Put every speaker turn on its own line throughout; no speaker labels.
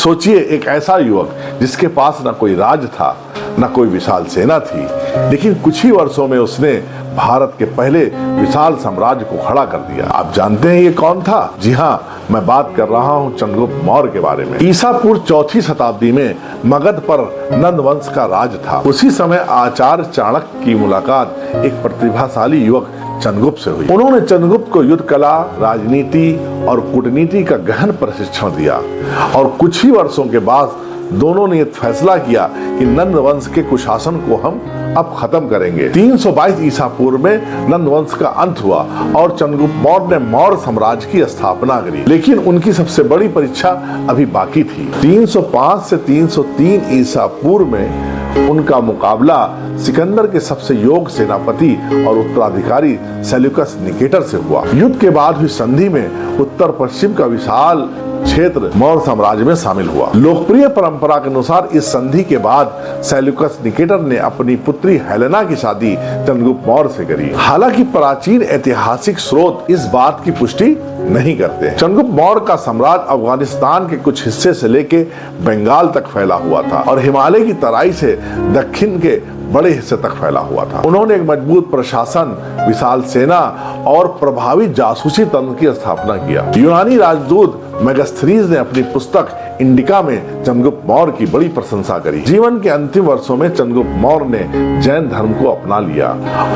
सोचिए, एक ऐसा युवक जिसके पास न कोई राज था, न कोई विशाल सेना थी, लेकिन कुछ ही वर्षों में उसने भारत के पहले विशाल साम्राज्य को खड़ा कर दिया। आप जानते हैं ये कौन था? जी हाँ, मैं बात कर रहा हूँ चंद्रगुप्त मौर्य के बारे में। ईसा पूर्व 4वीं शताब्दी में मगध पर नंद वंश का राज था। उसी समय आचार्य चाणक्य की मुलाकात एक प्रतिभाशाली युवक चंद्रगुप्त से हुई। उन्होंने चंद्रगुप्त को युद्ध कला, राजनीति और कूटनीति का गहन प्रशिक्षण दिया और कुछ ही वर्षों के बाद दोनों ने फैसला किया कि नंद वंश के कुशासन को हम अब खत्म करेंगे। 322 ईसा पूर्व में नंद वंश का अंत हुआ और चंद्रगुप्त मौर्य ने मौर्य साम्राज्य की स्थापना करी, लेकिन उनकी सबसे बड़ी परीक्षा अभी बाकी थी। 305 से 303 ईसा पूर्व में उनका मुकाबला सिकंदर के सबसे योग्य सेनापति और उत्तराधिकारी सेल्यूकस निकेटर से हुआ। युद्ध के बाद हुई संधि में उत्तर पश्चिम का विशाल क्षेत्र मौर्य साम्राज्य में शामिल हुआ। लोकप्रिय परंपरा के अनुसार इस संधि के बाद सेल्यूकस निकेटर ने अपनी पुत्री हेलेना की शादी चंद्रगुप्त मौर्य से करी। हालांकि प्राचीन ऐतिहासिक स्रोत इस बात की पुष्टि नहीं करते। चंद्रगुप्त मौर्य का साम्राज्य अफगानिस्तान के कुछ हिस्से से लेके बंगाल तक फैला हुआ था और हिमालय की तराई से दक्षिण के बड़े हिस्से तक फैला हुआ था। उन्होंने एक मजबूत प्रशासन, विशाल सेना और प्रभावी जासूसी तंत्र की स्थापना किया। यूनानी राजदूत मेगास्थनीज ने अपनी पुस्तक इंडिका में चंद्रगुप्त मौर्य की बड़ी प्रशंसा करी। जीवन के अंतिम वर्षों में चंद्रगुप्त मौर्य ने जैन धर्म को अपना लिया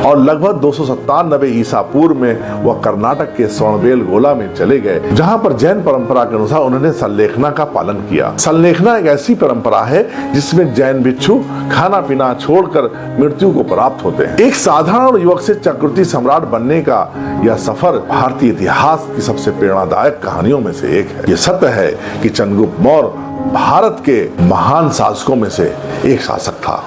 और लगभग 297 ईसा पूर्व में वह कर्नाटक के स्वर्णबेलगोला में चले गए, जहां पर जैन परंपरा के अनुसार उन्होंने संलेखना का पालन किया। संलेखना एक ऐसी परंपरा है जिसमें जैन भिक्षु खाना पीना छोड़कर मृत्यु को प्राप्त होते हैं। एक साधारण युवक से चक्रवर्ती सम्राट बनने का यह सफर भारतीय इतिहास की सबसे प्रेरणादायक कहानियों में से एक है। यह सत्य है कि चंद्रगुप्त मौर्य भारत के महान शासकों में से एक शासक था।